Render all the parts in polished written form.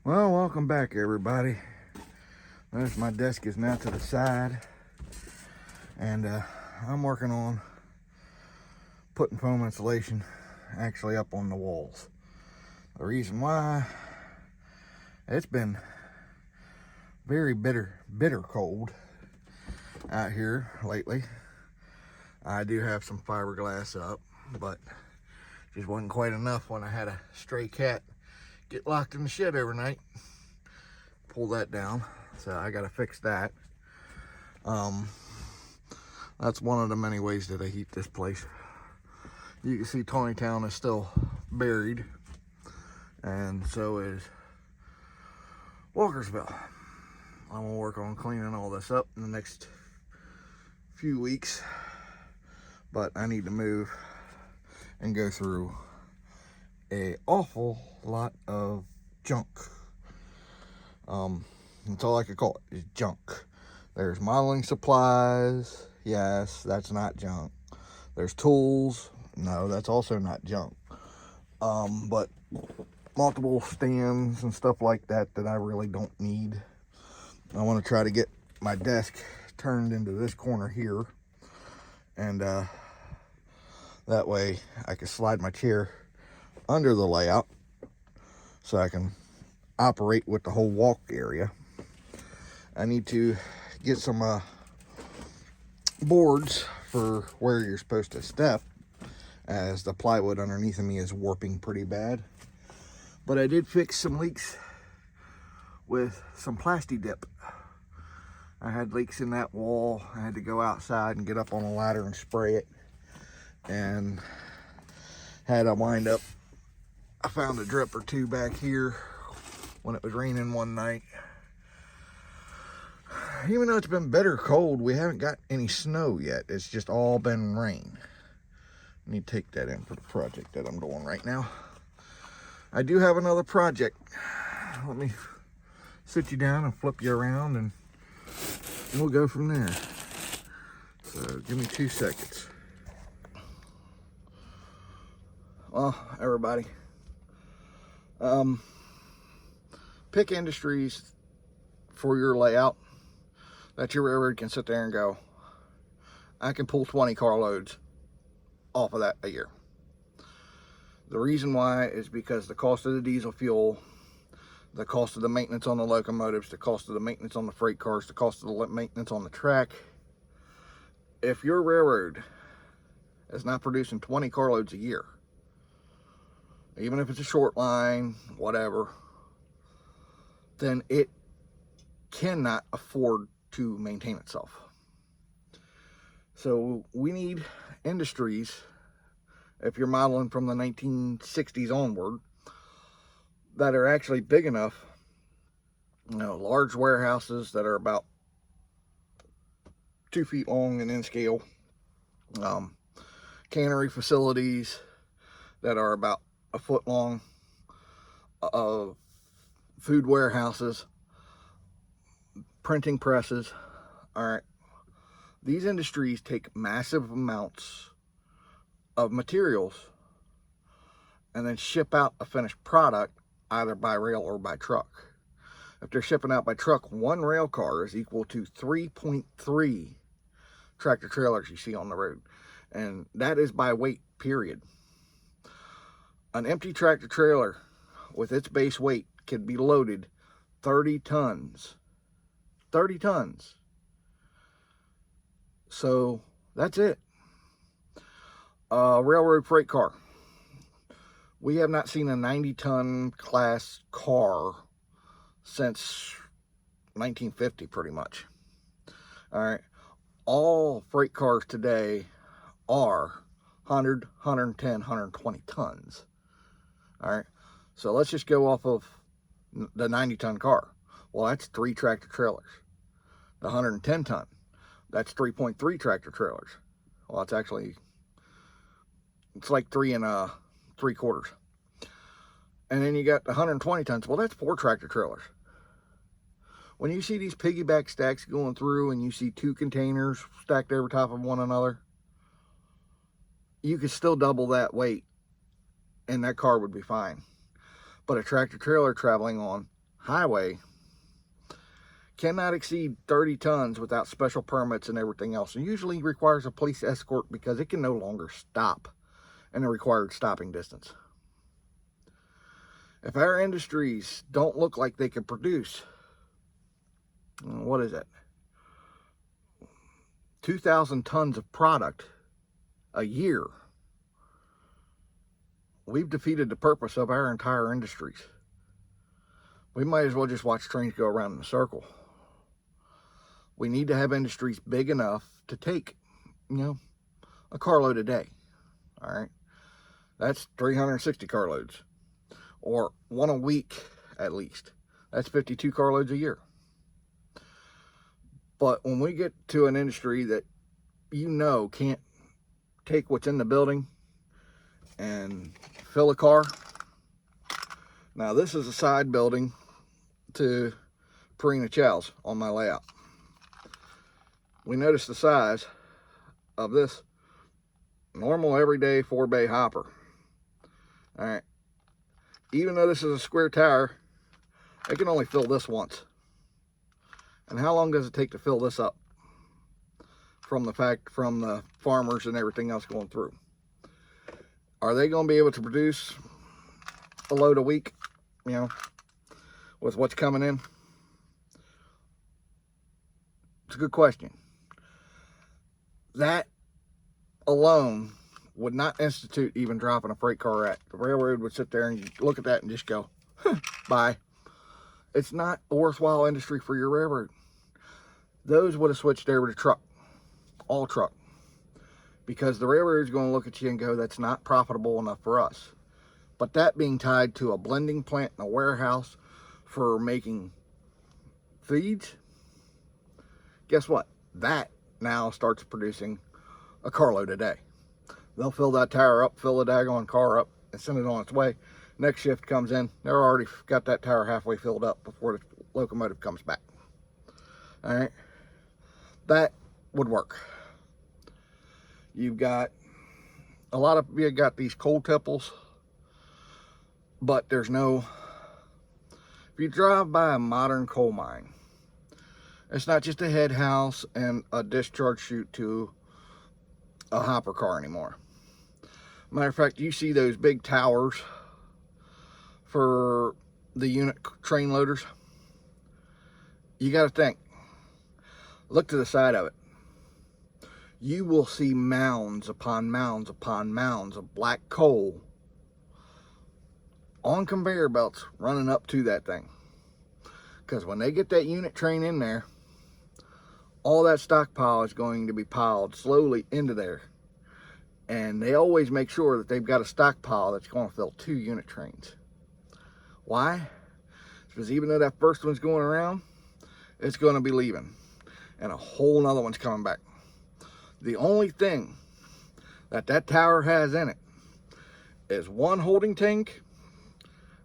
Well, welcome back, everybody. Notice my desk is now to the side, and I'm working on putting foam insulation actually up on the walls. The reason why, it's been very bitter cold out here lately. I do have some fiberglass up, but just wasn't quite enough when I had a stray cat get locked in the shed overnight. Pull that down, so I gotta fix that. That's one of the many ways that I heat this place. You can see Tawny Town is still buried, and so is Walkersville. I'm gonna work on cleaning all this up in the next few weeks, but I need to move and go through an awful lot of junk. That's all I could call it, is junk. There's modeling supplies. Yes, that's not junk. There's tools. No, that's also not junk. But multiple stands and stuff like that that I really don't need. I want to try to get my desk turned into this corner here, and that way I can slide my chair under the layout so I can operate with the whole walk area. I need to get some boards for where you're supposed to step, as the plywood underneath of me is warping pretty bad. But I did fix some leaks with some Plasti Dip. I had leaks in that wall. I had to go outside and get up on a ladder and spray it, and had a wind up. I found a drip or two back here when it was raining one night. Even though it's been bitter cold, we haven't got any snow yet. It's just all been rain. I need to take that in for the project that I'm doing right now. I do have another project. Let me sit you down and flip you around, and we'll go from there. So give me 2 seconds. Well, everybody, pick industries for your layout that your railroad can sit there and go, I can pull 20 carloads off of that a year. The reason why is because the cost of the diesel fuel, the cost of the maintenance on the locomotives, the cost of the maintenance on the freight cars, the cost of the maintenance on the track. If your railroad is not producing 20 carloads a year, even if it's a short line, whatever, then it cannot afford to maintain itself. So we need industries, if you're modeling from the 1960s onward, that are actually big enough, large warehouses that are about 2 feet long and in scale, cannery facilities that are about a foot long, food warehouses, printing presses. All right, these industries take massive amounts of materials and then ship out a finished product either by rail or by truck. If they're shipping out by truck, 1 rail car is equal to 3.3 tractor trailers you see on the road, and that is by weight, period. An empty tractor trailer with its base weight can be loaded 30 tons. 30 tons. So that's it. Railroad freight car. We have not seen a 90-ton class car since 1950, pretty much. All right. All freight cars today are 100, 110, 120 tons. All right. So let's just go off of the 90-ton car. Well, that's 3 tractor trailers. The 110 ton, that's 3.3 tractor trailers. Well, it's like 3 3/4. And then you got the 120 tons. Well, that's 4 tractor trailers. When you see these piggyback stacks going through and you see 2 containers stacked over top of one another, you could still double that weight and that car would be fine. But a tractor trailer traveling on highway cannot exceed 30 tons without special permits and everything else, and usually requires a police escort because it can no longer stop in the required stopping distance. If our industries don't look like they can produce, what is it, 2,000 tons of product a year, we've defeated the purpose of our entire industries. We might as well just watch trains go around in a circle. We need to have industries big enough to take, a carload a day. All right. That's 360 carloads, or one a week at least. That's 52 carloads a year. But when we get to an industry that can't take what's in the building and fill a car. Now this is a side building to Purina Chow's on my layout. We notice the size of this normal everyday 4-bay hopper. All right. Even though this is a square tower, it can only fill this once. And how long does it take to fill this up from the farmers and everything else going through? Are they going to be able to produce a load a week, with what's coming in? It's a good question. That alone would not institute even dropping a freight car at. The railroad would sit there and look at that and just go, bye. It's not a worthwhile industry for your railroad. Those would have switched over to truck, all truck, because the railroad is going to look at you and go, that's not profitable enough for us. But that being tied to a blending plant and a warehouse for making feeds, guess what? That now starts producing a carload a day. They'll fill that tower up, fill the daggone car up, and send it on its way. Next shift comes in, they're already got that tower halfway filled up before the locomotive comes back. All right, that would work. You've got a lot of you got these coal tipples, but there's no. If you drive by a modern coal mine, it's not just a head house and a discharge chute to a hopper car anymore. Matter of fact, you see those big towers for the unit train loaders. You got to think. Look to the side of it. You will see mounds upon mounds upon mounds of black coal on conveyor belts running up to that thing. Because when they get that unit train in there, all that stockpile is going to be piled slowly into there. And they always make sure that they've got a stockpile that's going to fill 2 unit trains. Why? Because even though that first one's going around, it's going to be leaving. And a whole nother one's coming back. The only thing that tower has in it is one holding tank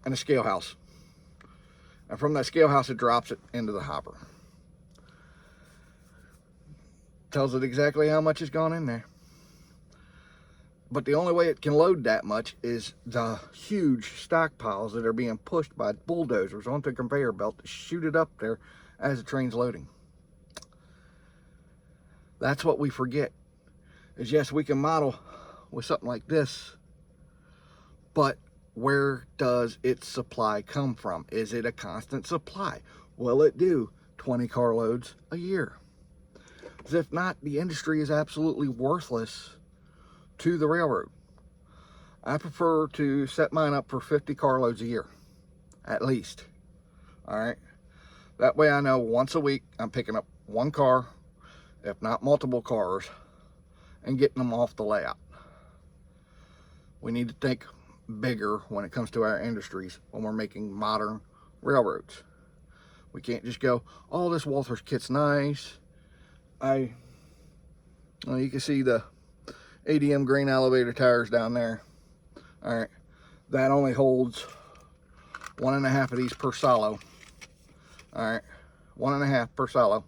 and a scale house. And from that scale house, it drops it into the hopper. Tells it exactly how much has gone in there. But the only way it can load that much is the huge stockpiles that are being pushed by bulldozers onto a conveyor belt to shoot it up there as the train's loading. That's what we forget. Is yes, we can model with something like this, but where does its supply come from? Is it a constant supply? Will it do 20 carloads a year? As if not, the industry is absolutely worthless to the railroad. I prefer to set mine up for 50 carloads a year, at least. All right. That way I know once a week I'm picking up one car, if not multiple cars, and getting them off the layout. We need to think bigger when it comes to our industries when we're making modern railroads. We can't just go, oh, this Walther's kit's nice. You can see the ADM grain elevator tires down there. All right, that only holds 1.5 of these per silo. All right, 1.5 per silo.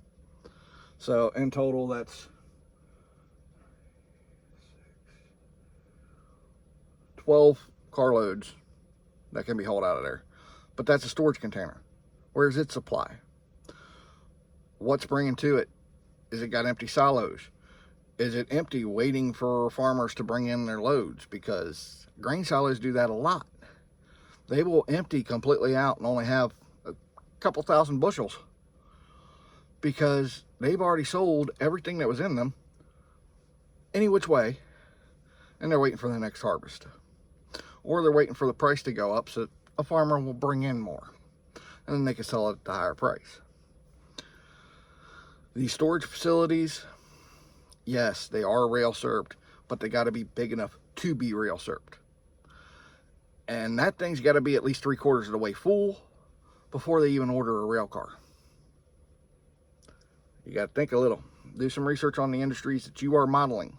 So in total, that's 12 carloads that can be hauled out of there. But that's a storage container. Where's its supply? What's bringing to it? Is it got empty silos? Is it empty waiting for farmers to bring in their loads? Because grain silos do that a lot. They will empty completely out and only have a couple thousand bushels because they've already sold everything that was in them any which way, and they're waiting for the next harvest. Or they're waiting for the price to go up so that a farmer will bring in more, and then they can sell it at a higher price. These storage facilities, yes, they are rail served, but they got to be big enough to be rail served. And that thing's got to be at least 3/4 of the way full before they even order a rail car. You got to think a little. Do some research on the industries that you are modeling.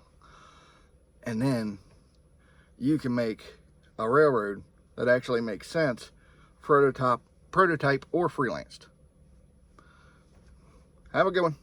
And then you can make a railroad that actually makes sense, prototype or freelanced. Have a good one.